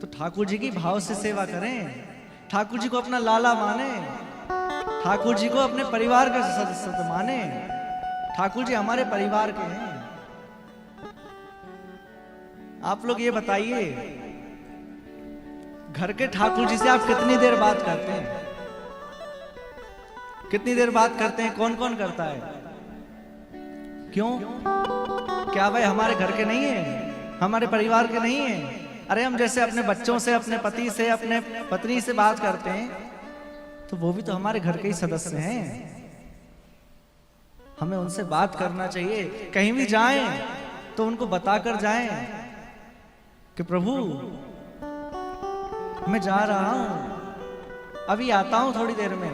तो ठाकुर जी की भाव से सेवा करें, ठाकुर जी को अपना लाला माने, ठाकुर जी को अपने परिवार का सदस्य माने। ठाकुर जी हमारे परिवार के हैं। आप लोग ये बताइए, घर के ठाकुर जी से आप कितनी देर बात करते हैं? कितनी देर बात करते हैं? कौन कौन करता है? क्यों? क्या भाई हमारे घर के नहीं है? हमारे परिवार के नहीं है? अरे हम जैसे अपने बच्चों से, अपने पति से, अपने पत्नी से बात करते हैं, तो वो भी तो हमारे घर के ही सदस्य हैं। हमें उनसे बात करना चाहिए। कहीं भी जाएं तो उनको बताकर जाएं कि प्रभु मैं जा रहा हूं, अभी आता हूं थोड़ी देर में,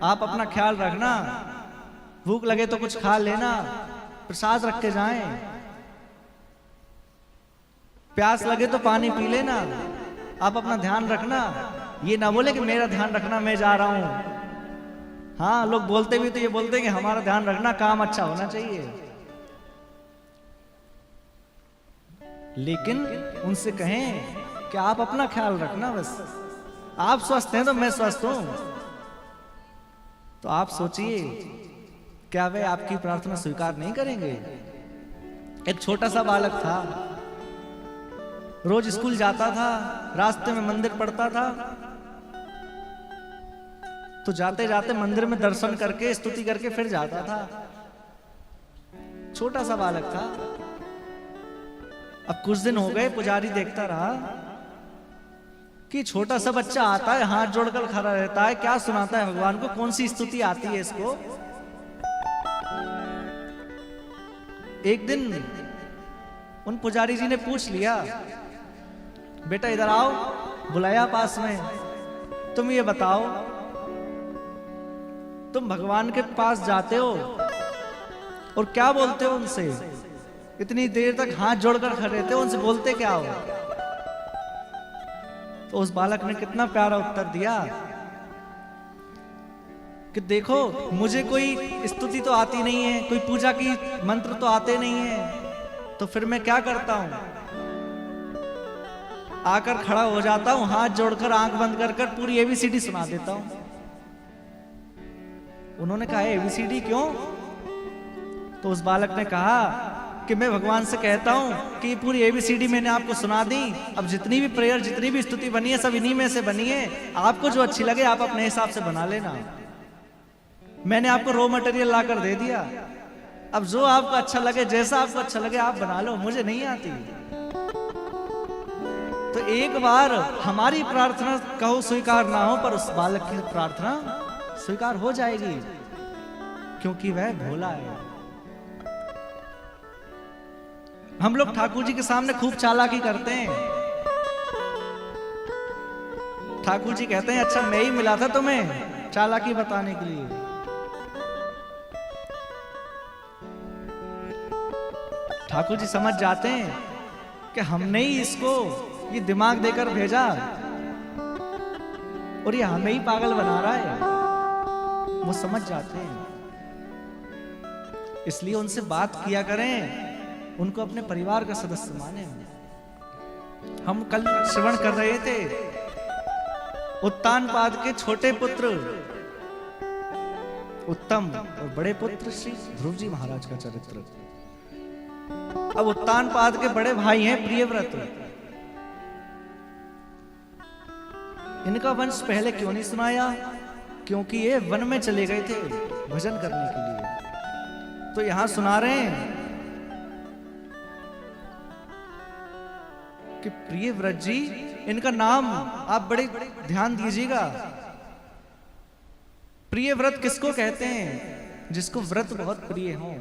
आप अपना ख्याल रखना, भूख लगे तो कुछ खा लेना, प्रसाद रख के जाएं, प्यास लगे तो पानी पी लेना, आप अपना ध्यान रखना। ये ना बोले कि मेरा ध्यान रखना, मैं जा रहा हूं। हाँ, लोग बोलते भी तो ये बोलते हैं कि हमारा ध्यान रखना, काम अच्छा होना चाहिए। लेकिन उनसे कहें कि आप अपना ख्याल रखना, बस आप स्वस्थ हैं तो मैं स्वस्थ हूं। तो आप सोचिए, क्या वे आपकी प्रार्थना स्वीकार नहीं करेंगे? एक छोटा सा बालक था, रोज स्कूल जाता था, रास्ते में मंदिर पड़ता था, तो जाते जाते मंदिर में दर्शन करके स्तुति करके फिर जाता था। छोटा सा बालक था। अब कुछ दिन हो गए, पुजारी देखता रहा कि छोटा सा बच्चा आता है, हाथ जोड़कर खड़ा रहता है, क्या सुनाता है भगवान को, कौन सी स्तुति आती है इसको। एक दिन उन पुजारी जी ने पूछ लिया, बेटा इधर आओ, बुलाया पास में, तुम ये बताओ, तुम भगवान के पास जाते हो और क्या बोलते हो उनसे? इतनी देर तक हाथ जोड़कर खड़े रहते हो, उनसे बोलते क्या हो? तो उस बालक ने कितना प्यारा उत्तर दिया कि देखो, मुझे कोई स्तुति तो आती नहीं है, कोई पूजा की मंत्र तो आते नहीं है, तो फिर मैं क्या करता हूं? आकर खड़ा हो जाता हूं, हाथ जोड़कर आंख बंद कर कर पूरी एबीसीडी सुना देता हूं। उन्होंने कहा एबीसीडी क्यों? तो उस बालक ने कहा कि मैं भगवान से कहता हूं कि पूरी एबीसीडी मैंने आपको सुना दी, अब जितनी भी प्रेयर, जितनी भी स्तुति बनी है, सब इन्हीं में से बनी है, आपको जो अच्छी लगे आप अपने हिसाब से बना लेना। मैंने आपको रॉ मटेरियल लाकर दे दिया, अब जो आपको अच्छा लगे, जैसा आपको अच्छा लगे आप बना लो, मुझे नहीं आती। तो एक बार हमारी प्रार्थना कहो स्वीकार ना हो, पर उस बालक की प्रार्थना स्वीकार हो जाएगी, क्योंकि वह भोला है। हम लोग ठाकुर जी के सामने खूब चालाकी करते हैं। ठाकुर जी कहते हैं, अच्छा मैं ही मिला था तुम्हें चालाकी बताने के लिए। ठाकुर जी समझ जाते हैं कि हमने ही इसको ये दिमाग देकर भेजा और ये हमें ही पागल बना रहा है। वो समझ जाते हैं, इसलिए उनसे बात किया करें, उनको अपने परिवार का सदस्य माने। हम कल श्रवण कर रहे थे उत्तानपाद के छोटे पुत्र उत्तम और बड़े पुत्र श्री ध्रुव जी महाराज का चरित्र। अब उत्तानपाद के बड़े भाई हैं प्रियव्रत। इनका वंश पहले क्यों नहीं सुनाया? क्योंकि ये वन में चले गए थे भजन करने के लिए। तो यहां सुना रहे हैं कि प्रियव्रत जी, इनका नाम आप बड़े ध्यान दीजिएगा। प्रियव्रत किसको कहते हैं? जिसको व्रत बहुत प्रिय हो,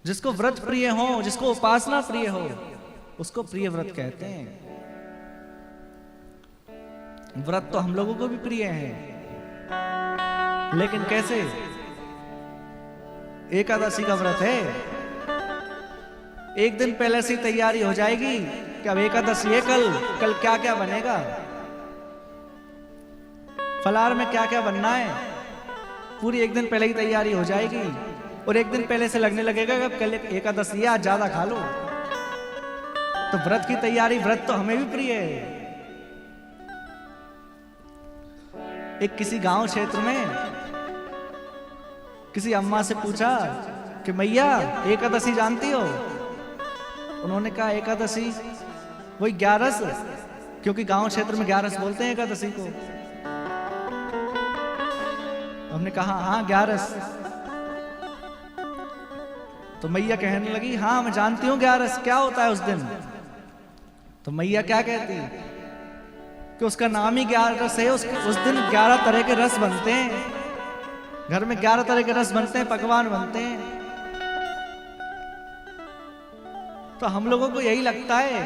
जिसको व्रत प्रिय हो, जिसको उपासना प्रिय हो, उसको प्रियव्रत कहते हैं। व्रत तो हम लोगों को भी प्रिय है, लेकिन कैसे? एकादशी का व्रत है, एक दिन पहले से तैयारी हो जाएगी कि अब एकादशी है, कल क्या क्या बनेगा, फलाहार में क्या क्या बनना है, पूरी एक दिन पहले ही तैयारी हो जाएगी। और एक दिन पहले से लगने लगेगा कि कल एकादशी है, आज ज्यादा खा लो। तो व्रत की तैयारी, व्रत तो हमें भी प्रिय है। एक किसी गांव क्षेत्र में किसी अम्मा से पूछा कि मैया एकादशी जानती हो? उन्होंने कहा एकादशी वही 11, क्योंकि गांव क्षेत्र में 11 बोलते हैं एकादशी को। हमने कहा हाँ 11। तो मैया कहने लगी हाँ मैं जानती हूँ 11, क्या होता है उस दिन? तो मैया क्या कहती कि उसका नाम ही 11 है। उस दिन 11 तरह के रस बनते हैं, घर में 11 तरह के रस बनते हैं, पकवान बनते हैं। तो हम लोगों को यही लगता है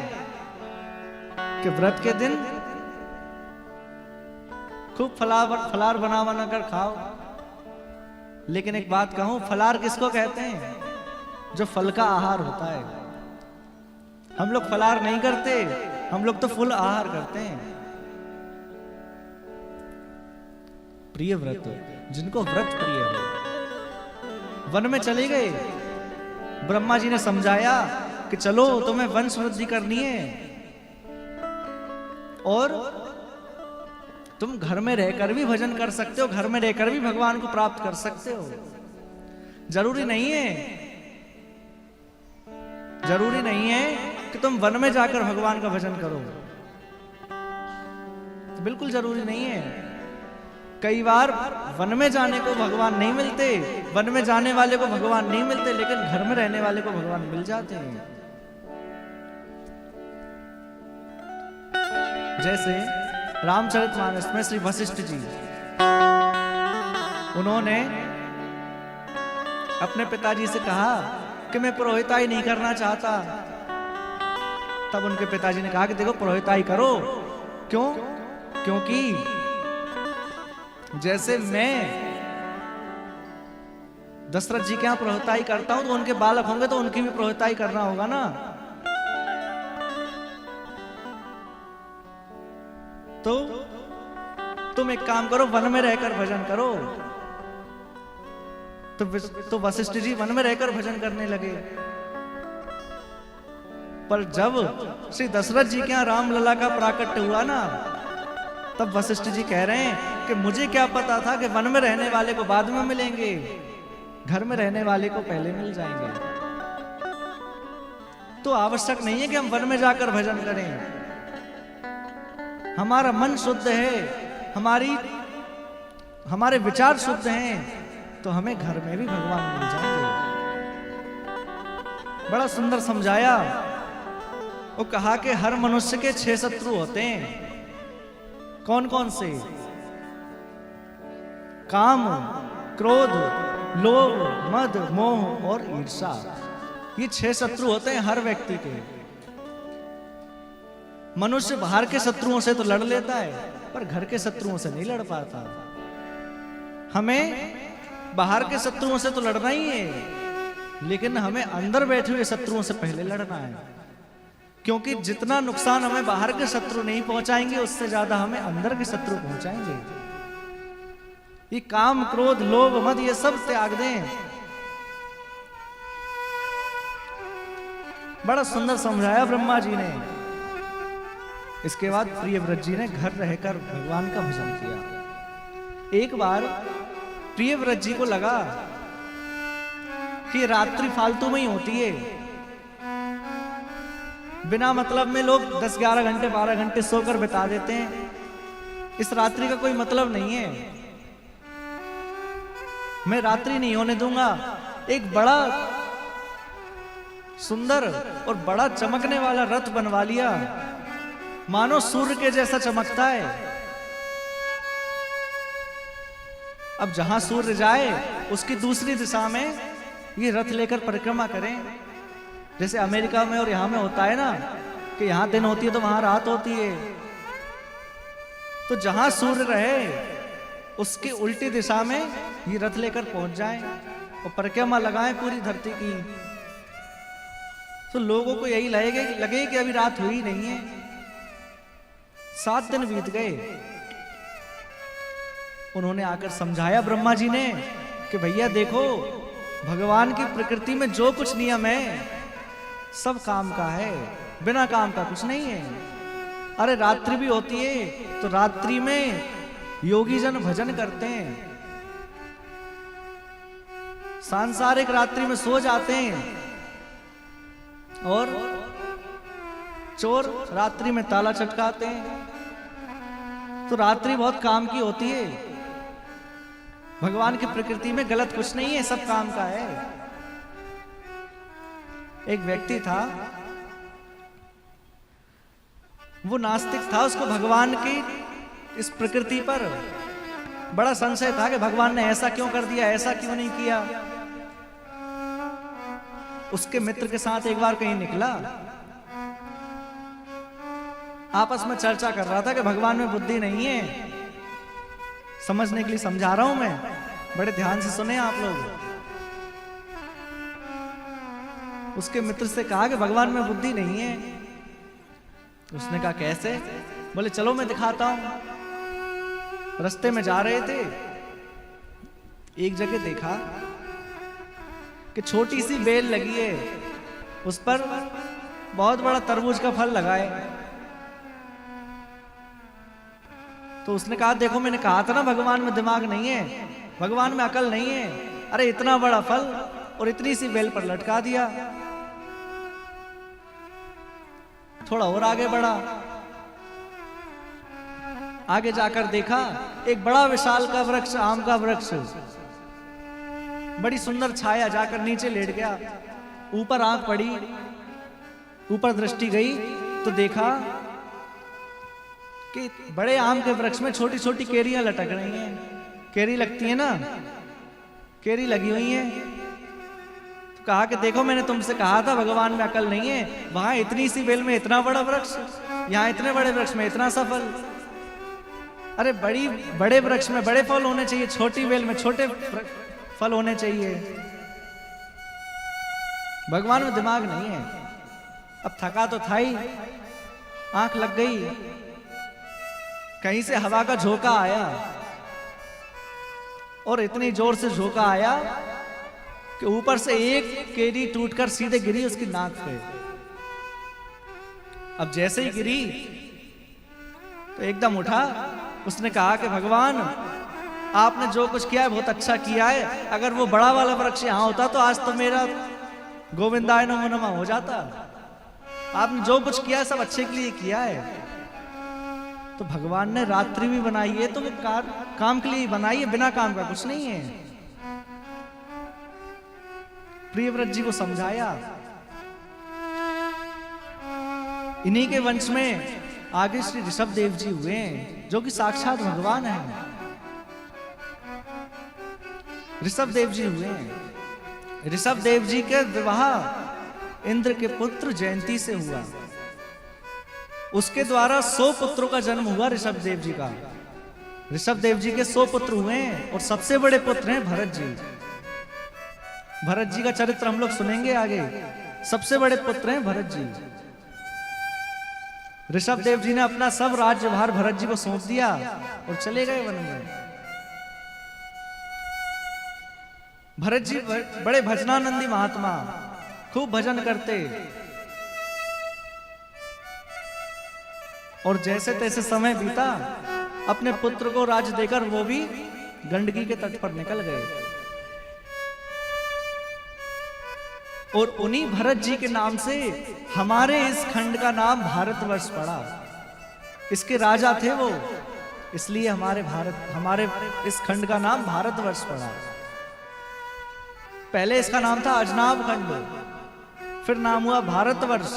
कि व्रत के दिन खूब फलार बना कर खाओ। लेकिन एक बात कहूं, फलार किसको कहते हैं? जो फल का आहार होता है। हम लोग फलार नहीं करते, हम लोग तो फुल आहार करते हैं। प्रिय व्रत, जिनको व्रत प्रिय है, वन में चले गए। ब्रह्मा जी ने समझाया कि चलो तुम्हें वंश वृद्धि करनी है और तुम घर में रहकर भी भजन कर सकते हो, घर में रहकर भी भगवान को प्राप्त कर सकते हो। जरूरी नहीं है कि तुम वन में जाकर भगवान का भजन करो, तो बिल्कुल जरूरी नहीं है। कई बार वन में जाने को भगवान नहीं मिलते, वन में जाने वाले को भगवान नहीं मिलते, लेकिन घर में रहने वाले को भगवान मिल जाते हैं। जैसे रामचरितमानस में श्री वशिष्ठ जी, उन्होंने अपने पिताजी से कहा कि मैं पुरोहिताई नहीं करना चाहता। तब उनके पिताजी ने कहा कि देखो पुरोहिताई करो। क्यों? क्योंकि जैसे मैं दशरथ जी के यहाँ पुरोहिताई करता हूं तो उनके बालक होंगे तो उनकी भी पुरोहिताई करना होगा ना। तो तुम एक काम करो, वन में रहकर भजन करो। तो वशिष्ठ जी वन में रहकर भजन करने लगे। पर जब श्री दशरथ जी के यहाँ रामलला का प्राकट्य हुआ ना, तब वशिष्ठ जी कह रहे हैं कि मुझे क्या पता था कि वन में रहने वाले को बाद में मिलेंगे, घर में रहने वाले को पहले मिल जाएंगे। तो आवश्यक नहीं है कि हम वन में जाकर भजन करें। हमारा मन शुद्ध है, हमारे विचार शुद्ध हैं, तो हमें घर में भी भगवान मिल जाएंगे। बड़ा सुंदर समझाया। वो कहा कि हर मनुष्य के 6 शत्रु होते हैं। कौन कौन से? काम, क्रोध, लोभ, मद, मोह और ईर्ष्या। ये 6 शत्रु होते हैं हर व्यक्ति के। मनुष्य बाहर के शत्रुओं से तो लड़ लेता है, पर घर के शत्रुओं से नहीं लड़ पाता। हमें बाहर के शत्रुओं से तो लड़ना ही है, लेकिन हमें अंदर बैठे हुए शत्रुओं से पहले लड़ना है। क्योंकि जितना नुकसान हमें बाहर के शत्रु नहीं पहुंचाएंगे, उससे ज्यादा हमें अंदर के शत्रु पहुंचाएंगे। ये काम, क्रोध, लोभ, मद, ये सब त्याग दें। बड़ा सुंदर समझाया ब्रह्मा जी ने। इसके बाद प्रियव्रत जी ने घर रहकर भगवान का भजन किया। एक बार प्रियव्रत जी को लगा कि रात्रि फालतू में ही होती है। बिना मतलब में लोग 10-11 घंटे 12 घंटे सोकर बिता देते हैं। इस रात्रि का कोई मतलब नहीं है। मैं रात्रि नहीं होने दूंगा। एक बड़ा सुंदर और बड़ा चमकने वाला रथ बनवा लिया, मानो सूर्य के जैसा चमकता है। अब जहां सूर्य जाए उसकी दूसरी दिशा में ये रथ लेकर परिक्रमा करें। जैसे अमेरिका में और यहां में होता है ना कि यहां दिन होती है तो वहां रात होती है। तो जहां सूर्य रहे उसकी उल्टी दिशा में ये रथ लेकर पहुंच जाएं और परिक्रमा लगाएं पूरी धरती की। तो लोगों को यही लगे कि अभी रात हुई नहीं है। 7 दिन बीत गए। उन्होंने आकर समझाया ब्रह्मा जी ने कि भैया देखो, भगवान की प्रकृति में जो कुछ नियम है सब काम का है। बिना काम का कुछ नहीं है। अरे रात्रि भी होती है तो रात्रि में योगी जन भजन करते हैं, सांसारिक रात्रि में सो जाते हैं, और चोर रात्रि में ताला चटकाते हैं। तो रात्रि बहुत काम की होती है। भगवान की प्रकृति में गलत कुछ नहीं है, सब काम का है। एक व्यक्ति था, वो नास्तिक था, उसको भगवान की इस प्रकृति पर बड़ा संशय था कि भगवान ने ऐसा क्यों कर दिया, ऐसा क्यों नहीं किया। उसके मित्र के साथ एक बार कहीं निकला, आपस में चर्चा कर रहा था कि भगवान में बुद्धि नहीं है। समझने के लिए समझा रहा हूं मैं, बड़े ध्यान से सुने आप लोग। उसके मित्र से कहा कि भगवान में बुद्धि नहीं है। उसने कहा कैसे? बोले चलो मैं दिखाता हूं। रास्ते में जा रहे थे, एक जगह देखा कि छोटी सी बेल लगी है, उस पर बहुत बड़ा तरबूज का फल लगा है। तो उसने कहा देखो मैंने कहा था ना भगवान में दिमाग नहीं है, भगवान में अकल नहीं है। अरे इतना बड़ा फल और इतनी सी बेल पर लटका दिया। थोड़ा और आगे बढ़ा, आगे जाकर देखा एक बड़ा विशाल का वृक्ष, आम का वृक्ष, बड़ी सुंदर छाया। जाकर नीचे लेट गया, ऊपर आंख पड़ी, ऊपर दृष्टि गई तो देखा कि बड़े आम के वृक्ष में छोटी छोटी केरियां लटक रही हैं। केरी लगती है ना, केरी लगी हुई है। तो कहा कि देखो मैंने तुमसे कहा था भगवान में अकल नहीं है, वहां इतनी सी बेल में इतना बड़ा वृक्ष, यहां इतने बड़े वृक्ष में इतना सा फल। अरे बड़े वृक्ष में बड़े फल होने चाहिए, छोटी बेल में छोटे फल होने चाहिए। भगवान में दिमाग नहीं है। अब थका तो था ही, आंख लग गई, कहीं से हवा का झोंका आया और इतनी जोर से झोंका आया कि ऊपर से एक केरी टूटकर सीधे गिरी उसकी नाक पे। अब जैसे ही गिरी तो एकदम उठा, उसने कहा कि भगवान आपने जो कुछ किया है बहुत अच्छा किया है। अगर वो बड़ा वाला वृक्ष यहां होता तो आज तो मेरा गोविंदाय नमो नमः हो जाता। आपने जो कुछ किया सब अच्छे के लिए किया है। तो भगवान ने रात्रि भी बनाई है तो वो काम के लिए बनाई है, बिना काम का कुछ नहीं है। प्रियव्रत जी को समझाया। इन्हीं के वंश में आगे श्री ऋषभ देव जी हुए हैं, जो कि साक्षात भगवान हैं। ऋषभ देव जी हुए हैं। ऋषभ देव जी के विवाह इंद्र के पुत्र जयंती से हुआ। उसके द्वारा 100 पुत्रों का जन्म हुआ ऋषभ देव जी का। ऋषभ देव जी के 100 पुत्र हुए हैं और सबसे बड़े पुत्र हैं भरत जी। भरत जी का चरित्र हम लोग सुनेंगे आगे। सबसे बड़े पुत्र हैं भरत जी। ऋषभ देव जी ने अपना सब राज्यभार भरत जी को सौंप दिया और चले गए वन में। भरत जी बड़े भजनानंदी महात्मा, खूब भजन करते और जैसे तैसे समय बीता, अपने पुत्र को राज्य देकर वो भी गंडकी के तट पर निकल गए। और उन्हीं भरत जी के नाम से हमारे इस खंड का नाम भारतवर्ष पड़ा। इसके राजा थे वो, इसलिए हमारे इस खंड का नाम भारतवर्ष पड़ा। पहले इसका नाम था अजनाब खंड, फिर नाम हुआ भारतवर्ष,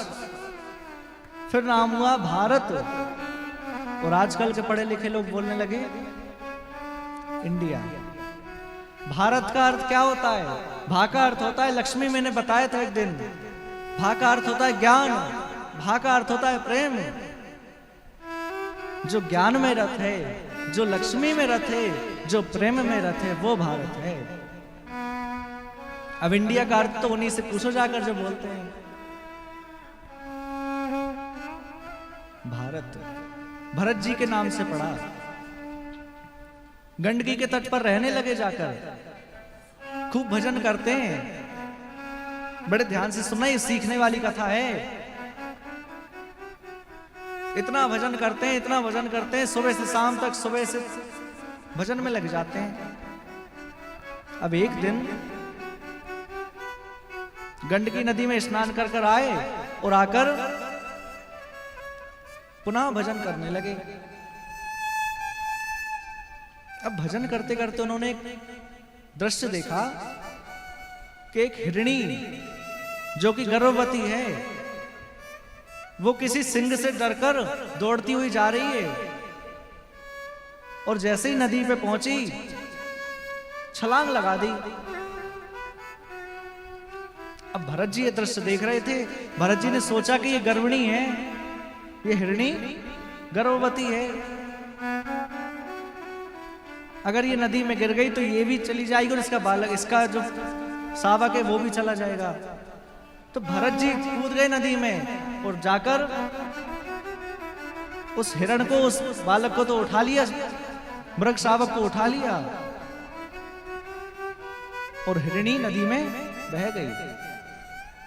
फिर नाम हुआ भारत। और आजकल के पढ़े लिखे लोग बोलने लगे इंडिया। भारत का अर्थ क्या होता है? भा का अर्थ होता है लक्ष्मी, मैंने बताया था एक दिन। भा का अर्थ होता है ज्ञान, भा का अर्थ होता है प्रेम। जो ज्ञान में रथ है, जो लक्ष्मी में रथ है, जो प्रेम में रथ है, वो भारत है। अब इंडिया का अर्थ तो उन्हीं से पूछो जाकर जो बोलते हैं। भारत भरत जी के नाम से पड़ा। गंडकी के तट पर रहने लगे जाकर, खूब भजन करते हैं। बड़े ध्यान से सुनना, ये सीखने वाली कथा है। इतना भजन करते हैं, इतना भजन करते हैं, सुबह से शाम तक, सुबह से भजन में लग जाते हैं। अब एक दिन गंडकी नदी में स्नान कर कर आए और आकर पुनः भजन करने लगे। अब भजन करते करते उन्होंने एक दृश्य देखा कि एक हिरणी जो कि गर्भवती है, वो किसी सिंह से डरकर दौड़ती हुई जा रही है और जैसे ही नदी पे पहुंची छलांग लगा दी। अब भरत जी ये दृश्य देख रहे थे। भरत जी ने सोचा कि ये गर्भिणी है, ये हिरणी गर्भवती है, अगर ये नदी में गिर गई तो ये भी चली जाएगी और इसका बालक, इसका जो शावक है वो भी चला जाएगा। तो भरत जी कूद गए नदी में और जाकर उस हिरण को, उस बालक को तो उठा लिया, मृग शावक को उठा लिया और हिरणी नदी में बह गई।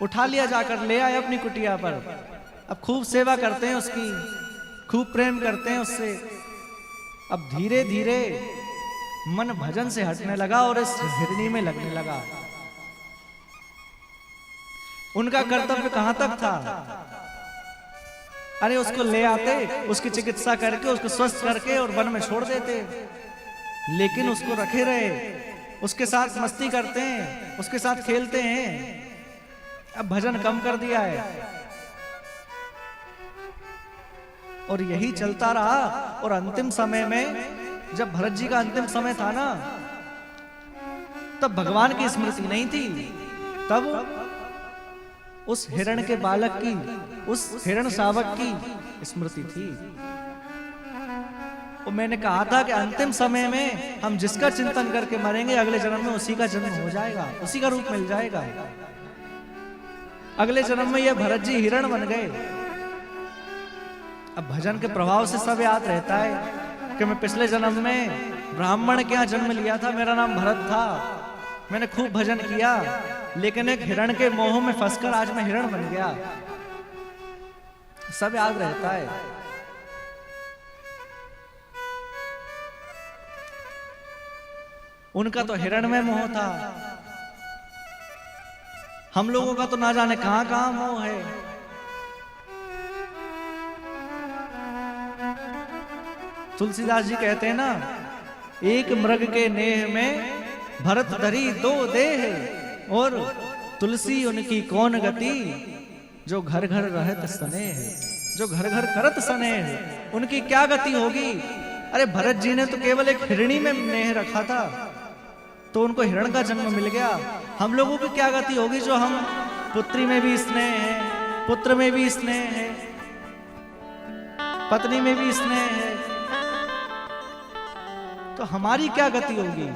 उठा लिया, जाकर ले आए अपनी कुटिया पर। अब खूब सेवा करते हैं उसकी, खूब प्रेम करते हैं उससे। अब धीरे धीरे मन भजन से हटने लगा और इस हिरणी में लगने लगा। उनका कर्तव्य कहां तक था? अरे उसको ले आते, उसकी चिकित्सा करके, उसको स्वस्थ करके और वन में छोड़ देते, लेकिन उसको रखे रहे, उसके साथ मस्ती करते हैं, उसके साथ खेलते हैं। अब भजन कम कर दिया है और यही चलता रहा। और अंतिम समय में, जब भरत जी का अंतिम समय था ना, तब भगवान की स्मृति नहीं थी, तब उस हिरण के बालक की, उस हिरण शावक की स्मृति थी। और मैंने कहा था कि अंतिम समय में हम जिसका चिंतन करके मरेंगे, अगले जन्म में उसी का जन्म हो जाएगा, उसी का रूप मिल जाएगा। अगले जन्म में ये भरत जी हिरण बन गए। अब भजन के प्रभाव से सब याद रहता है कि मैं पिछले जन्म में ब्राह्मण के यहाँ जन्म लिया था, मेरा नाम भरत था, मैंने खूब भजन किया, लेकिन एक हिरण के मोह में फंसकर आज मैं हिरण बन गया। सब याद रहता है। उनका तो हिरण में मोह था, हम लोगों का तो ना जाने कहां कहां मोह है। तुलसीदास जी कहते हैं ना, एक मृग के नेह में भरत धरी दो देह, और तुलसी उनकी कौन गति, जो घर घर रहत स्नेह, जो घर घर करत स्नेह, उनकी क्या गति होगी। अरे भरत जी ने तो केवल एक हिरणी में नेह रखा था, तो उनको हिरण का जन्म मिल गया। हम लोगों की क्या गति होगी, जो हम पुत्री में भी स्नेह है, पुत्र में भी स्नेह है, पत्नी में भी स्नेह है, तो हमारी क्या गति होगी।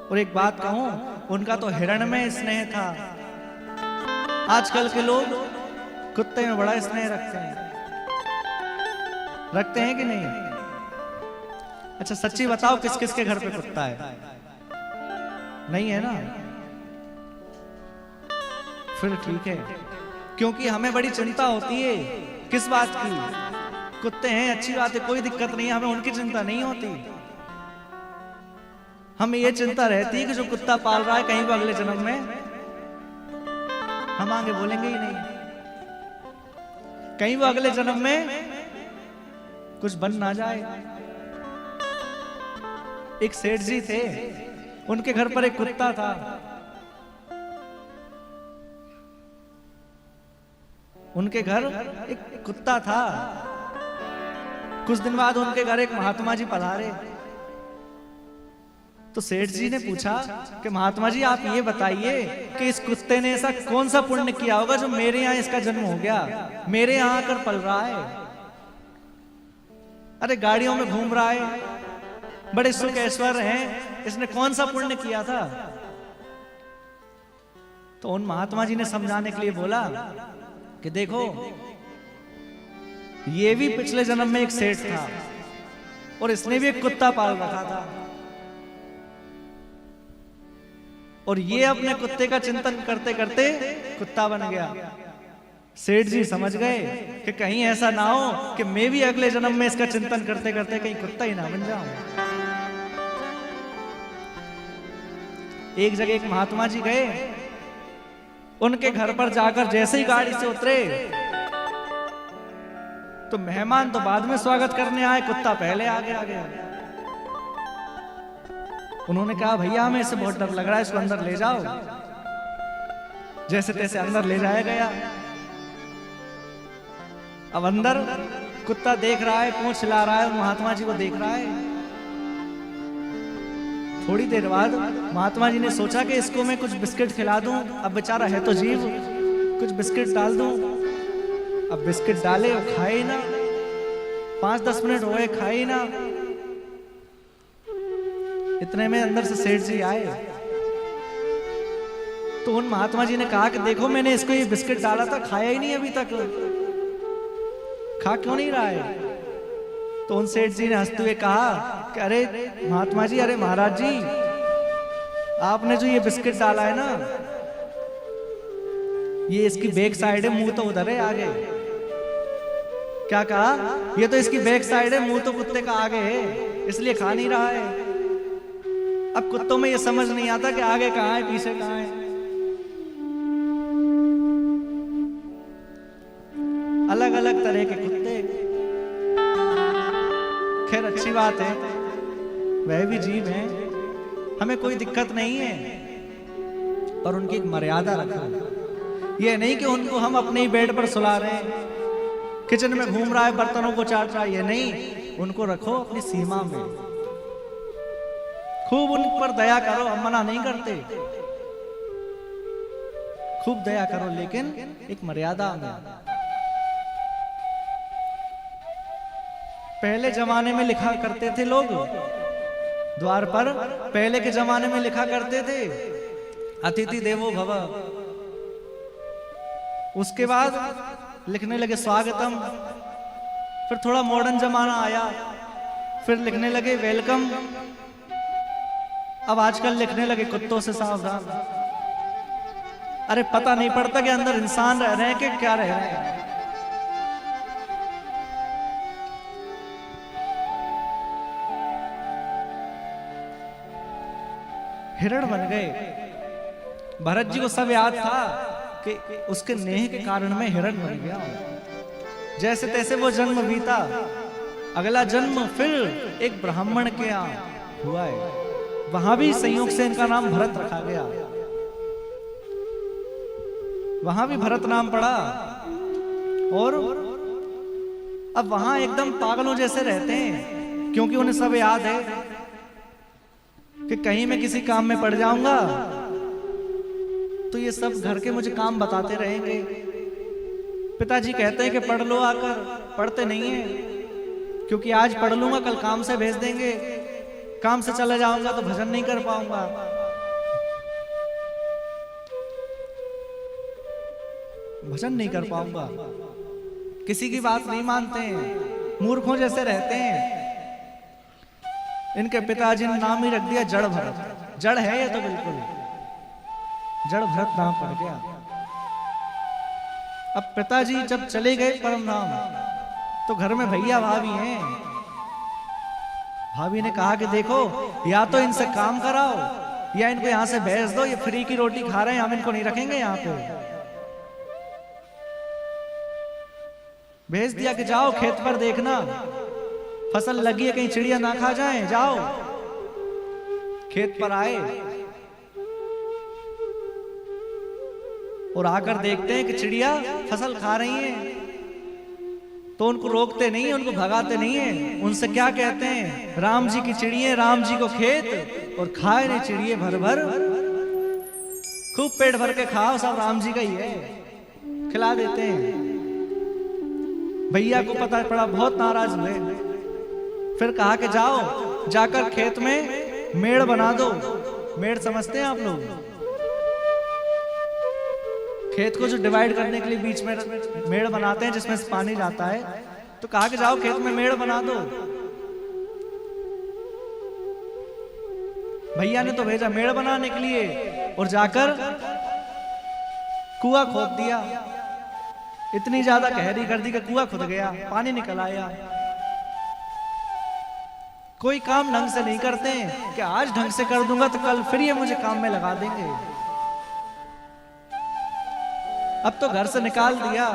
और एक बात कहूं, उनका तो हिरण में स्नेह था। आजकल के लोग कुत्ते में बड़ा स्नेह रखते हैं कि नहीं? अच्छा सच्ची बताओ, किस किस के घर पे कुत्ता है? नहीं है ना? फिर ठीक है, क्योंकि हमें बड़ी चिंता होती है। किस बात की? कुत्ते हैं, अच्छी बात है, कोई दिक्कत नहीं है, हमें उनकी चिंता नहीं होती। हमें ये चिंता रहती है कि जो कुत्ता पाल रहा है, कहीं वो अगले जन्म में हम आगे बोलेंगे ही नहीं, कहीं वो अगले जन्म में कुछ बन ना जाए। एक सेठ जी थे, उनके घर पर एक कुत्ता था। उनके घर एक कुत्ता था। कुछ दिन बाद उनके घर एक महात्मा जी पधारे। तो सेठ जी ने पूछा कि महात्मा जी आप ये बताइए कि इस कुत्ते ने ऐसा कौन सा पुण्य किया होगा जो मेरे यहाँ इसका जन्म हो गया, मेरे यहाँ आकर पल रहा है। अरे गाड़ियों में घूम रहा है, बड़े सुख ऐश्वर्य हैं, इसने कौन सा पुण्य किया था? तो उन महात्मा जी ने समझाने के लिए बोला कि देखो, ये भी पिछले जन्म में एक सेठ था और इसने भी एक कुत्ता पाल रखा था, और ये अपने कुत्ते का चिंतन करते करते कुत्ता बन गया। सेठ जी समझ गए कि कहीं ऐसा ना हो कि मैं भी अगले जन्म में इसका चिंतन करते करते कहीं कुत्ता ही ना बन जाऊं। एक जगह एक महात्मा जी गए, उनके घर पर जाकर जैसे ही गाड़ी से उतरे तो मेहमान तो बाद में स्वागत करने आए, कुत्ता पहले आगे आ गया। उन्होंने कहा भैया हमें इससे बहुत डर लग रहा है, इसको अंदर ले जाओ। जैसे तैसे अंदर ले जाया गया। अब अंदर कुत्ता देख रहा है, पूंछ हिला रहा है, महात्मा जी को देख रहा है। थोड़ी देर बाद महात्मा जी ने सोचा कि इसको मैं कुछ बिस्किट खिला दूं, अब बेचारा है तो जीव, कुछ बिस्किट डाल दूं। अब बिस्किट डाले, वो खाए ना, 5-10 मिनट हो गए, खाए ना। इतने में अंदर से सेठ जी आए, तो उन महात्मा जी ने कहा कि देखो मैंने इसको ये बिस्किट डाला था, खाया ही नहीं अभी तक, खा क्यों नहीं रहा है? तो उन सेठ जी ने हंसते हुए कहा कि अरे महात्मा जी, अरे महाराज जी, आपने जो ये बिस्किट डाला है ना, ये इसकी बैक साइड है, मुंह तो उधर है आगे। क्या कहा? ये तो इसकी बैक साइड है, मुंह तो कुत्ते का आगे है, इसलिए खा नहीं रहा है। अब कुत्तों में ये समझ नहीं आता कि आगे कहां है पीछे कहां है। अलग अलग तरह के कुत्ते। खैर अच्छी बात है, वह भी जीव हैं, हमें कोई दिक्कत नहीं है, पर उनकी एक मर्यादा रखो। ये नहीं कि उनको हम अपने ही बेड पर सुला रहे हैं, किचन में घूम रहा है, बर्तनों को चाट रहा है, ये नहीं, उनको रखो अपनी सीमा में। खूब उन पर दया करो, हम मना नहीं करते, खूब दया करो, लेकिन एक मर्यादा में। पहले जमाने में लिखा करते थे लोग द्वार पर, पहले के जमाने में लिखा करते थे अतिथि देवो भव। उसके बाद लिखने लगे स्वागतम। फिर थोड़ा मॉडर्न जमाना आया, फिर लिखने लगे वेलकम। अब आजकल लिखने लगे कुत्तों से सावधान। अरे पता नहीं पड़ता कि अंदर इंसान रह रहे हैं कि क्या रह रहे हैं। हिरण बन गए। भरत जी को सब याद था कि उसके नेह के कारण मैं हिरण बन गया। जैसे तैसे वो जन्म बीता, अगला जन्म फिर एक ब्राह्मण के यहाँ हुआ है, वहां भी संयोग से इनका नाम भरत रखा गया, वहां भी भरत नाम पड़ा। और अब वहां एकदम पागलों जैसे रहते हैं, क्योंकि उन्हें सब याद है कि कहीं मैं किसी काम में पड़ जाऊंगा तो ये सब घर के मुझे काम बताते रहेंगे। पिताजी कहते हैं कि पढ़ लो आकर, पढ़ते नहीं है, क्योंकि आज पढ़ लूंगा कल काम से भेज देंगे, काम से चला जाऊंगा तो भजन नहीं कर पाऊंगा। भजन नहीं कर पाऊंगा, किसी की बात नहीं मानते हैं, मूर्खों जैसे रहते हैं। इनके पिताजी ने नाम ही रख दिया जड़ भरत। जड़ है ये तो बिल्कुल, जड़ भरत नाम पड़ गया। अब पिताजी जब चले गए परम धाम, तो घर में भैया भाभी हैं। भाभी ने कहा कि देखो, या तो इनसे काम कराओ या इनको यहां से भेज दो, ये फ्री की रोटी खा रहे हैं, हम इनको नहीं रखेंगे यहाँ पे। भेज दिया कि जाओ खेत पर देखना, फसल लगी है, कहीं चिड़िया ना खा जाए, जाओ। खेत पर आए और आकर देखते हैं कि चिड़िया फसल खा रही हैं, तो उनको रोकते नहीं है, उनको भगाते नहीं है। उनसे क्या कहते हैं? राम जी की चिड़िया, राम जी को खेत, और खाए नहीं चिड़िए भर भर। खूब पेट भर के खाओ, सब राम जी का ही है, खिला देते हैं। भैया को पता पड़ा, बहुत नाराज हुए। फिर कहा कि जाओ, जाकर खेत में मेड़ बना दो। मेड़ समझते हैं आप लोग? खेत को जो डिवाइड करने के लिए बीच में मेड़ बनाते हैं जिसमें से पानी जाता है। तो कहा कि जाओ खेत में मेड़ बना दो। भैया ने तो भेजा मेड़ बनाने के लिए, और जाकर कुआं खोद दिया। इतनी ज्यादा गहरी कर दी कि कुआं खुद गया, पानी निकल आया। कोई काम ढंग से नहीं करते कि आज ढंग से कर दूंगा तो कल फिर ये मुझे काम में लगा देंगे। अब तो घर से निकाल दिया,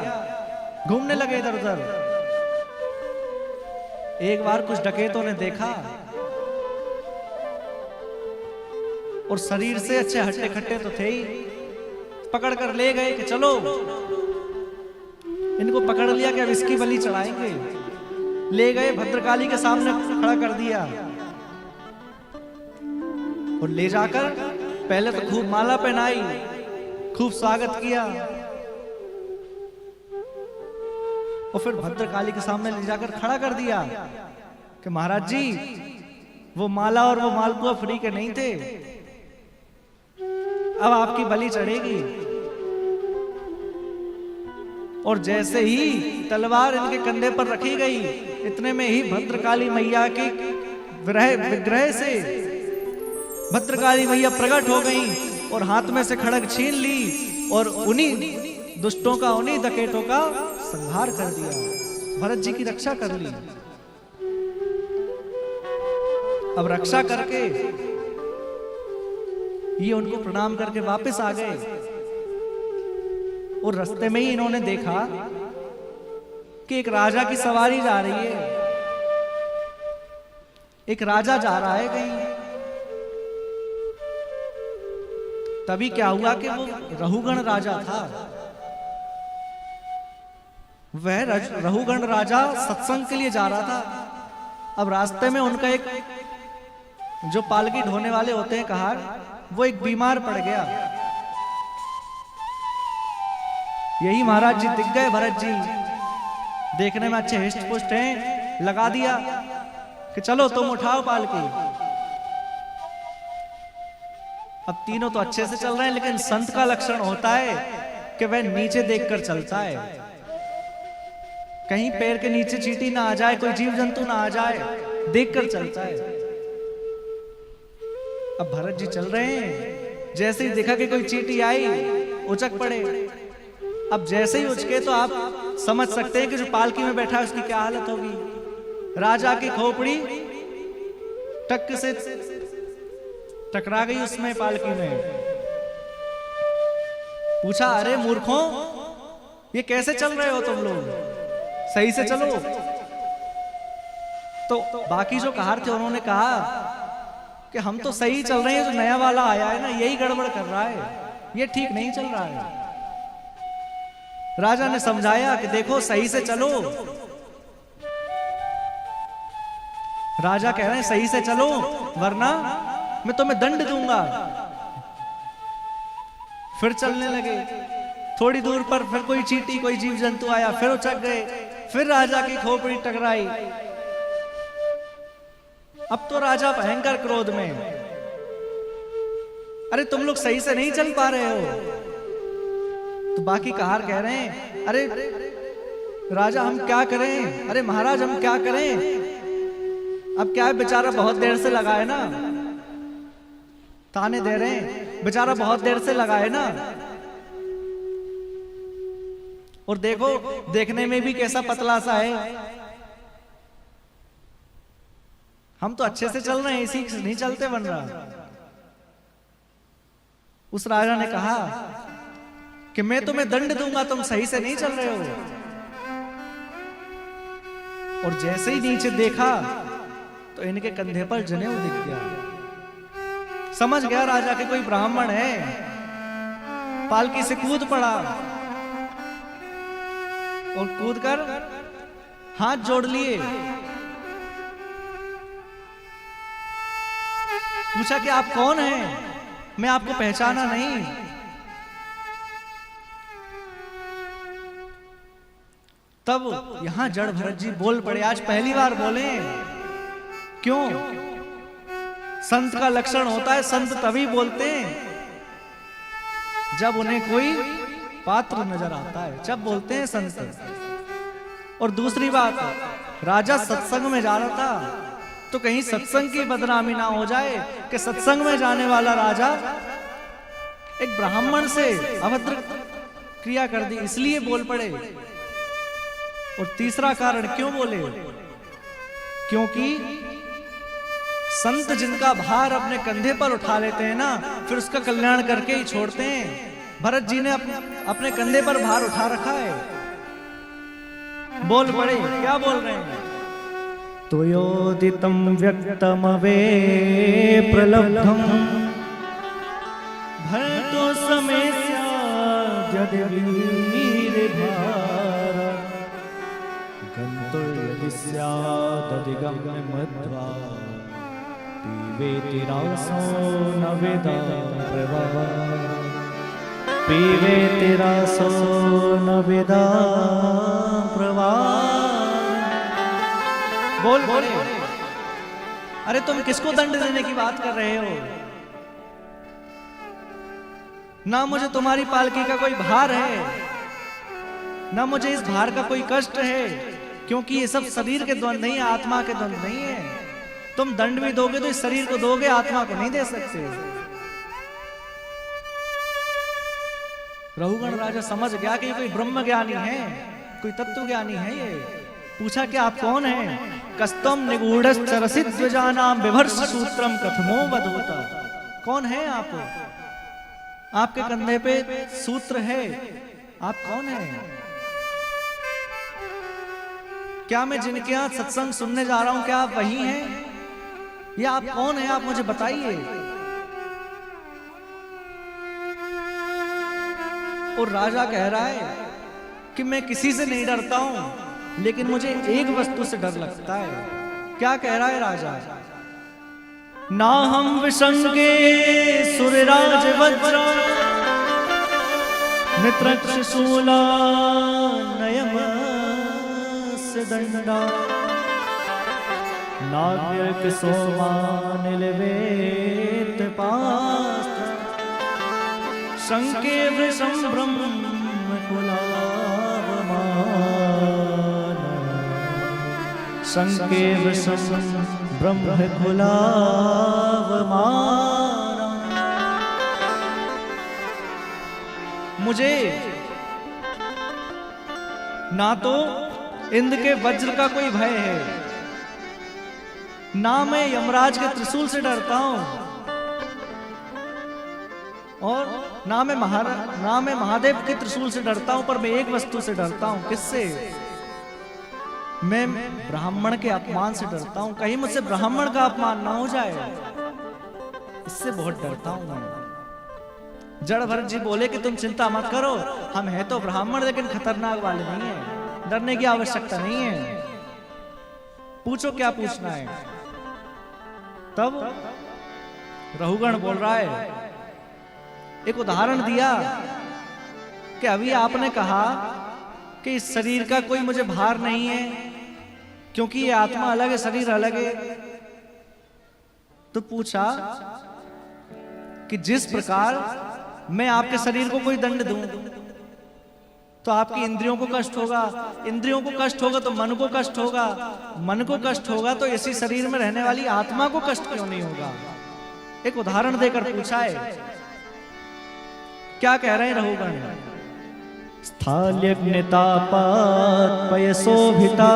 घूमने लगे इधर उधर। एक बार कुछ डकैतों ने देखा और शरीर से अच्छे हट्टे खट्टे तो थे ही, पकड़ कर ले गए कि चलो, इनको पकड़ लिया कि अब इसकी बलि चढ़ाएंगे। ले गए, भद्रकाली के सामने खड़ा कर दिया और ले जाकर पहले तो खूब माला पहनाई, खूब स्वागत किया और फिर भद्रकाली के सामने ले जाकर खड़ा कर दिया कि महाराज जी, वो माला और वो मालपुआ फ्री के नहीं थे, अब आपकी बलि चढ़ेगी। और जैसे ही तलवार इनके कंधे पर रखी गई, इतने में ही भद्रकाली मैया के विग्रह से भद्रकाली मैया प्रकट हो गई और हाथ में से खड़ग छीन ली और उन्हीं दुष्टों का, उन्हीं डकैतों का संहार कर दिया, भरत जी की रक्षा कर ली। अब रक्षा करके ये उनको प्रणाम करके वापस आ गए और रास्ते में ही इन्होंने देखा कि एक राजा की सवारी जा रही है, एक राजा जा रहा है कहीं। तभी क्या हुआ कि वो रहुगण राजा था। वह रहुगण राजा सत्संग के लिए जा रहा था। अब रास्ते में उनका एक जो पालकी ढोने वाले होते हैं कहार, वो एक बीमार पड़ गया। यही महाराज जी दिख गए, भरत जी देखने में अच्छे हिष्ट पुष्ट हैं, लगा दिया कि चलो तुम उठाओ पालकी। अब तीनों तो अच्छे से चल रहे हैं, लेकिन संत का लक्षण होता है कि वह नीचे देखकर चलता है, कहीं पैर के नीचे चींटी ना आ जाए, कोई जीव जंतु ना आ जाए, देखकर चलता है। अब भरत जी चल रहे हैं, जैसे ही देखा कि कोई चींटी आई, उचक पड़े। अब जैसे ही उचके तो आप समझ सकते हैं कि जो पालकी में बैठा है उसकी क्या हालत होगी। राजा की खोपड़ी टक से टकरा गई उसमें, पालकी में। पूछा, अरे मूर्खों, ये कैसे चल रहे हो तुम लोग, सही से चलो। तो बाकी जो कहार थे उन्होंने कहा कि हम तो सही चल रहे हैं, जो नया वाला आया है ना, यही गड़बड़ कर रहा है, ये ठीक नहीं चल रहा है। राजा ने समझाया कि देखो सही से चलो। राजा कह रहे हैं सही से चलो वरना मैं तुम्हें दंड दूंगा। फिर चलने लगे, थोड़ी दूर पर फिर कोई चींटी, कोई जीव जंतु आया, फिर उचक गए, फिर राजा की खोपड़ी टकराई। अब तो राजा भयंकर क्रोध में, अरे तुम लोग सही से नहीं चल पा रहे हो। तो बाकी कहार कह रहे हैं, अरे राजा हम क्या करें, अरे महाराज हम क्या करें, अब क्या है, बेचारा बहुत देर से लगा है ना, ताने दे रहे हैं, बेचारा बहुत देर से लगा है ना। और देखो देखने में भी कैसा पतला सा है, हम तो अच्छे से चल रहे हैं, इसी से नहीं चलते बन रहा। उस राजा ने कहा कि मैं तुम्हें दंड दूंगा, तुम सही से नहीं चल रहे हो। और जैसे ही नीचे देखा तो इनके कंधे पर जनेऊ दिख गया। समझ गया राजा कि कोई ब्राह्मण है, पालकी से कूद पड़ा और कूदकर हाथ जोड़ लिए। पूछा कि आप कौन हैं, मैं आपको पहचाना नहीं। तब यहां जड़ भरत जी बोल पड़े, आज पहली बार बोले। क्यों? संत का लक्षण होता है, संत तभी बोलते हैं जब उन्हें कोई पात्र नजर आता है, जब बोलते हैं संत। और दूसरी बात, राजा सत्संग में जा रहा था तो कहीं सत्संग की बदनामी ना हो जाए कि सत्संग में जाने वाला राजा एक ब्राह्मण से अभद्र क्रिया कर दी, इसलिए बोल पड़े। और तीसरा कारण क्यों बोले? क्योंकि संत जिनका भार अपने कंधे पर उठा लेते हैं ना, फिर उसका कल्याण करके ही छोड़ते हैं। भरत जी ने अपने कंधे पर भार उठा रखा है। बोल पड़े, क्या बोल रहे हैं? तुयोदितं व्यक्तमवे प्रलब्धं भरतो समेस्या यदि वीरभार गन्तुर्यदि स्यादधिगम्य मध्वा पीवेति रासो न वेदा प्रवाह पीवेति रासो न वेदा प्रवाह। बोल बोले, अरे तुम किसको दंड देने की बात कर रहे हो? ना मुझे तुम्हारी पालकी का कोई भार है, ना मुझे इस भार का कोई कष्ट है, क्योंकि ये सब शरीर के द्वंद नहीं है, आत्मा के द्वंद नहीं है। तुम दंड भी दोगे तो इस शरीर को दोगे, आत्मा को नहीं दे सकते। रघुगण राजा समझ गया कि ये कोई ब्रह्म ज्ञानी है, कोई तत्व ज्ञानी है। ये पूछा कि आप कौन हैं? कस्तम निगूढ़श्चरसि द्विजानां बिभर्ष सूत्रम कथमो वदूत। कौन है आप? आपके कंधे पे सूत्र है, आप कौन हैं? क्या मैं जिनके यहाँ सत्संग सुनने जा रहा हूं, क्या आप वही हैं? या आप कौन हैं? आप मुझे बताइए। और राजा कह रहा है कि मैं किसी से नहीं डरता हूं, लेकिन मुझे एक वस्तु से डर लगता है। क्या कह रहा है राजा? ना हम विशंके सुरराज वज्र नित्रक्ष शूला नयमस्य दंडा नाग्यर्क सोमा निलवेत पास्त्र शंके वृषं ब्रह्म कुलावमान शंके वृषं ब्रह्म कुलावमान। मुझे ना तो इंद्र के वज्र का कोई भय है, ना मैं यमराज के त्रिशूल से डरता हूं, और ना मैं महादेव के त्रिशूल से डरता हूं, पर मैं एक वस्तु से डरता हूं। किससे? मैं ब्राह्मण के अपमान से डरता हूं। कहीं मुझसे ब्राह्मण का अपमान ना हो जाए, इससे बहुत डरता हूं मैं। जड़ भरत जी बोले कि तुम चिंता मत करो, हम हैं तो ब्राह्मण, लेकिन खतरनाक वाले नहीं है, डरने की आवश्यकता नहीं है। पूछो क्या पूछना है। तब रघुगण बोल रहा है, एक उदाहरण दिया कि अभी आपने कहा कि इस शरीर का कोई मुझे भार नहीं है, क्योंकि ये आत्मा अलग है, शरीर अलग है। तो पूछा कि जिस प्रकार मैं आपके शरीर को कोई दंड दूं तो आपकी इंद्रियों को कष्ट होगा, इंद्रियों को कष्ट होगा तो मन को कष्ट होगा, मन को कष्ट होगा तो इसी शरीर में रहने वाली आत्मा को कष्ट क्यों नहीं होगा? एक उदाहरण देकर पूछा है। क्या कह रहे हैं रघुगण? स्थाल्यग्नितापात् पयसोभिता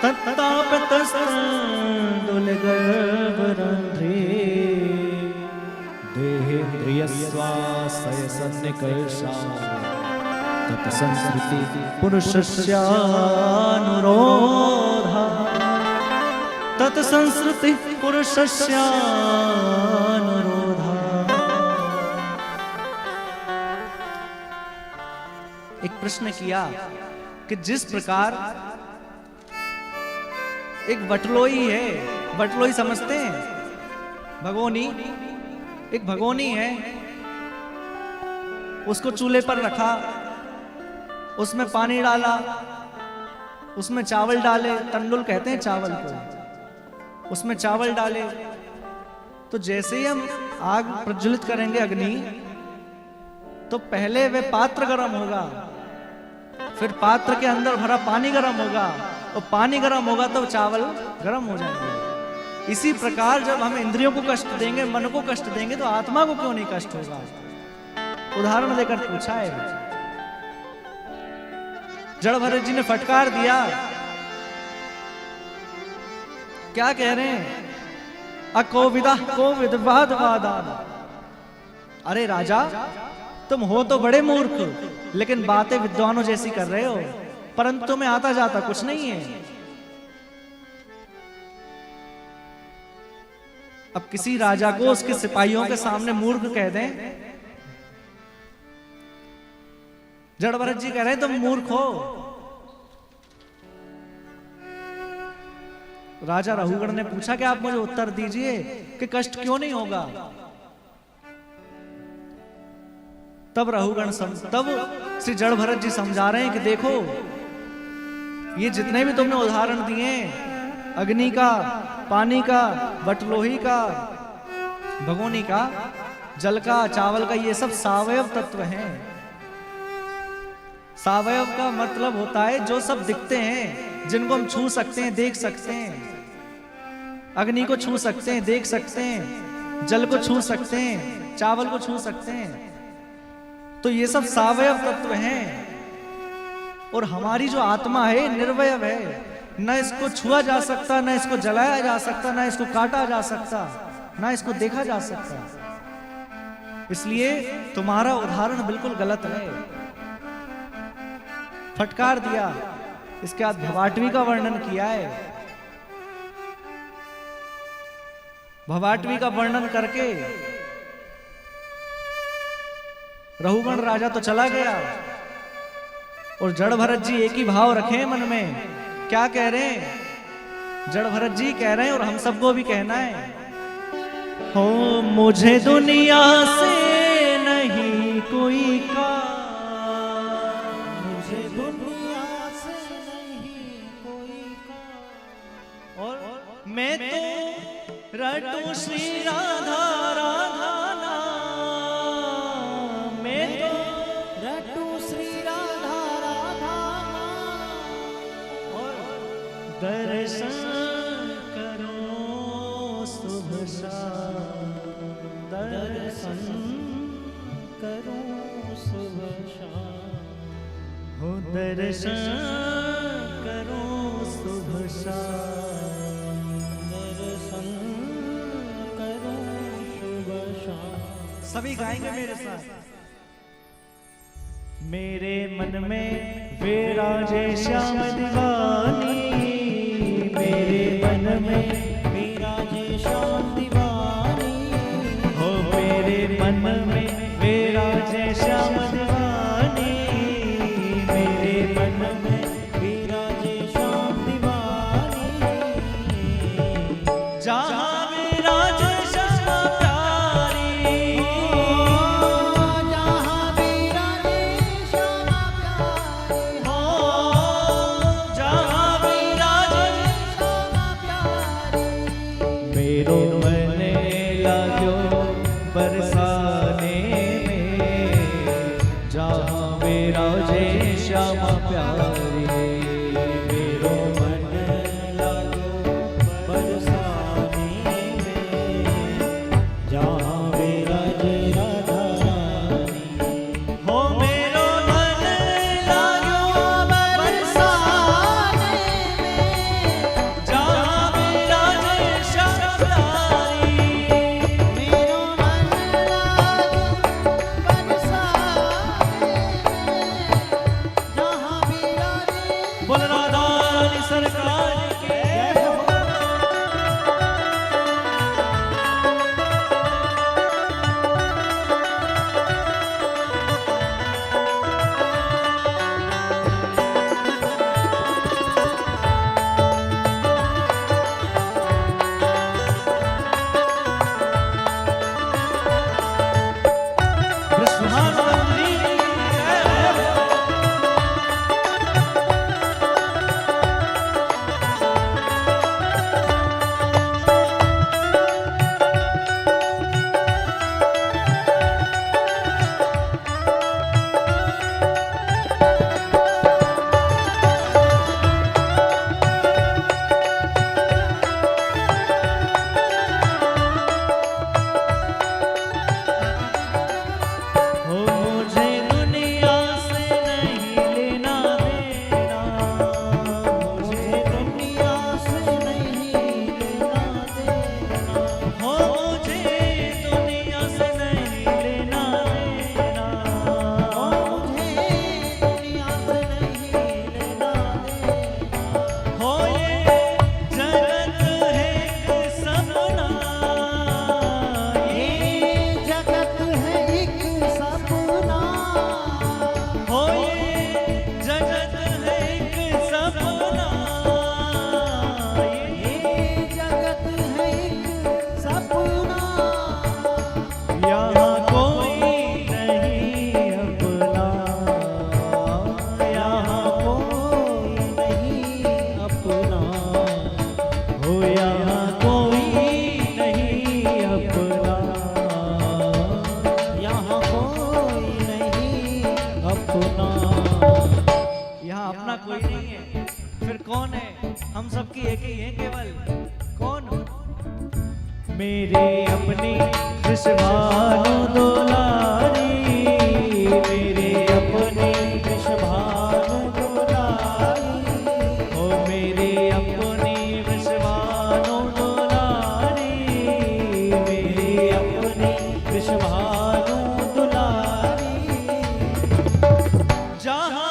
तत्तापतस्तुलगर्भरन्ध्रे देहेन्द्रियस्वासय सन्निकर्षा तत्संस्कृति पुरुषस्यानुरोधा तत्संस्कृति पुरुषस्यानुरोधा। एक प्रश्न किया कि जिस प्रकार एक बटलोई है, बटलोई समझते हैं? भगोनी, एक भगोनी है, उसको चूल्हे पर रखा, उसमें पानी डाला, उसमें चावल डाले, तंडुल कहते हैं चावल को, उसमें चावल डाले, तो जैसे ही हम आग प्रज्वलित करेंगे अग्नि, तो पहले वह पात्र गर्म होगा, फिर पात्र के अंदर भरा पानी गर्म होगा, और पानी गर्म होगा तो चावल गर्म हो जाएंगे। इसी प्रकार जब हम इंद्रियों को कष्ट देंगे, मन को कष्ट देंगे, तो आत्मा को क्यों नहीं कष्ट होगा? उदाहरण देकर पूछा है। जड़ भरत जी ने फटकार दिया, क्या कह रहे हैं? अकोविदा को विदवाद वादान। अरे राजा, तुम हो तो बड़े मूर्ख, लेकिन बातें विद्वानों जैसी कर रहे हो, परंतु तुम्हें आता जाता कुछ नहीं है। अब किसी राजा को उसके सिपाहियों के सामने मूर्ख कह दें, जड़ भरत जी कह रहे हैं तुम मूर्ख हो। राजा रहुगण ने पूछा कि आप मुझे उत्तर दीजिए कि कष्ट क्यों नहीं होगा। तब श्री जड़ भरत जी समझा रहे हैं कि देखो, ये जितने भी तुमने उदाहरण दिए, अग्नि का, पानी का, बटलोही का, भगोनी का, जल का, चावल का, ये सब सावयव तत्व हैं। सावयव का मतलब होता है जो सब दिखते हैं, जिनको हम छू सकते हैं, देख सकते हैं। अग्नि को छू सकते हैं, देख सकते हैं, जल को छू सकते हैं, चावल को छू सकते हैं। तो ये सब सावयव तत्व हैं। और हमारी जो आत्मा है निर्वयव है, न इसको छुआ जा सकता, न इसको जलाया जा सकता, न इसको काटा जा सकता, न इसको देखा जा सकता। इसलिए तुम्हारा उदाहरण बिल्कुल गलत है। फटकार दिया। इसके बाद भवाटवी का वर्णन किया है। भवाटवी का वर्णन करके रहुगण राजा तो चला गया, और जड़ भरत जी एक ही भाव रखे मन में। क्या कह रहे हैं? जड़ भरत जी कह रहे हैं, और हम सबको भी कहना है, हो मुझे दुनिया से नहीं कोई का, मुझे दुनिया से नहीं कोई का, और मैं तो रटूं श्री राधा राधा नाम, मैं तो रटूं श्री राधा राधा नाम, और दर्शन करो शुभ शाम, दर्शन करो शुभ शाम, हो दर्शन करो शुभ शाम, दर्शन करो शुभ शाम। सभी गाएंगे मेरे साथ। मेरे मन में विराजे श्याम दीवानी, मेरे मन में विराजे श्याम दीवानी, हो मेरे मन में विराजे श्याम दीवानी, मेरे मन में विराजे श्याम दीवानी, जहाँ विराजे श्याम प्यारी, जहाँ विराजे श्याम प्यारी, हो जहाँ विराजे श्याम प्यारी, मेरो मन लाग्यो बरसाने में, जहाँ विराजे श्याम प्यारी, मेरो मन लागो बरसाने में, जहाँ विराजे राधा रानी, हो मेरो मन लागो बरसाने में, जहाँ विराजे श्याम प्यारी, मेरो मन लागो बरसाने में, जहाँ विराजे यहाँ अपना कोई नहीं है, फिर कौन है? हम सबकी एक ही है केवल। कौन? मेरे अपने विश्वानु दुलारी, मेरे अपने विश्वानु दुलारी, ओ मेरे अपने विश्वानु दुलारी, मेरे अपने विश्वानु दुलारी, जहाँ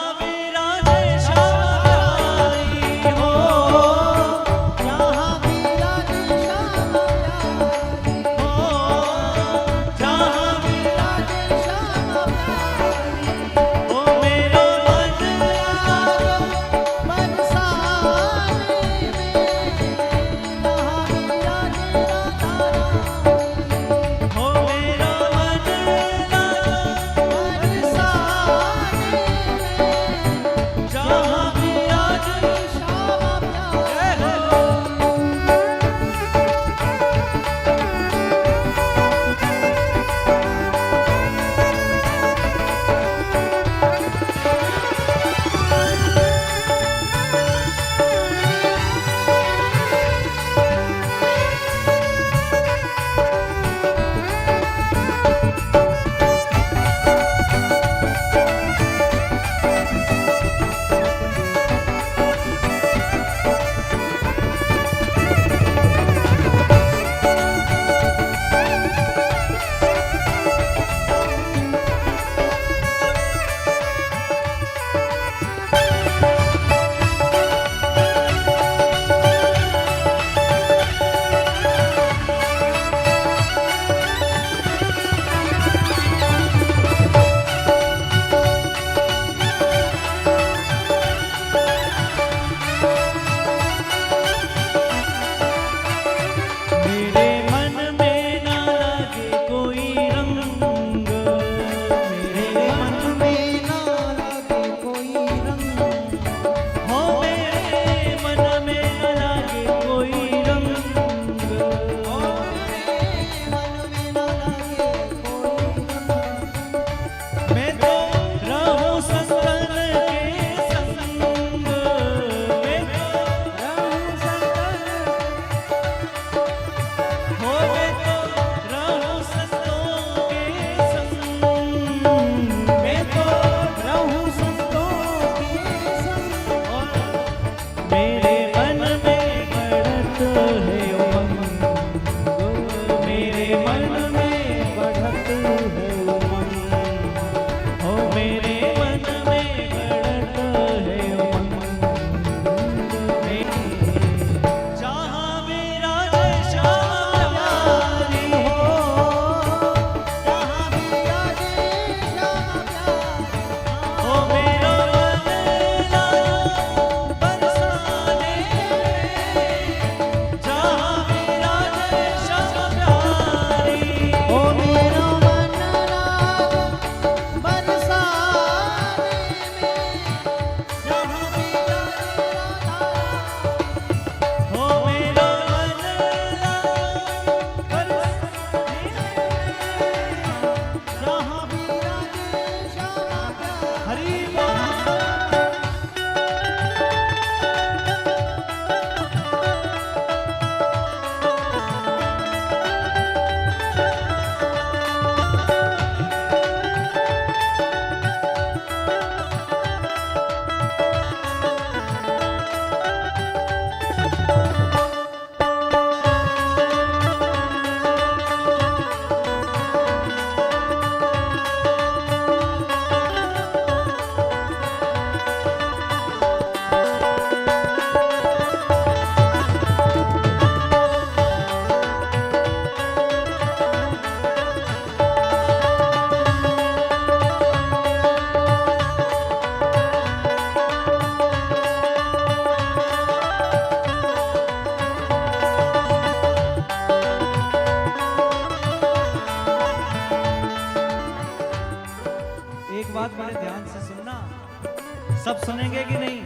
सब सुनेंगे कि नहीं?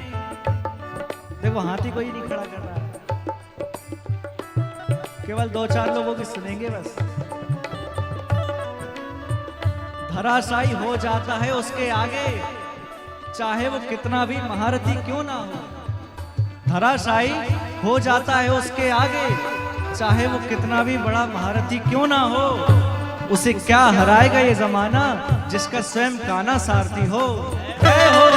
देखो हाथी कोई नहीं खड़ा कर रहा है, केवल दो चार लोगों की सुनेंगे बस। धराशायी हो जाता है उसके आगे चाहे वो कितना भी महारथी क्यों ना हो, धराशायी हो जाता है उसके आगे। चाहे वो कितना भी बड़ा महारथी क्यों ना हो, उसे क्या हराएगा ये जमाना, जिसका स्वयं काना सारथी हो। जय हो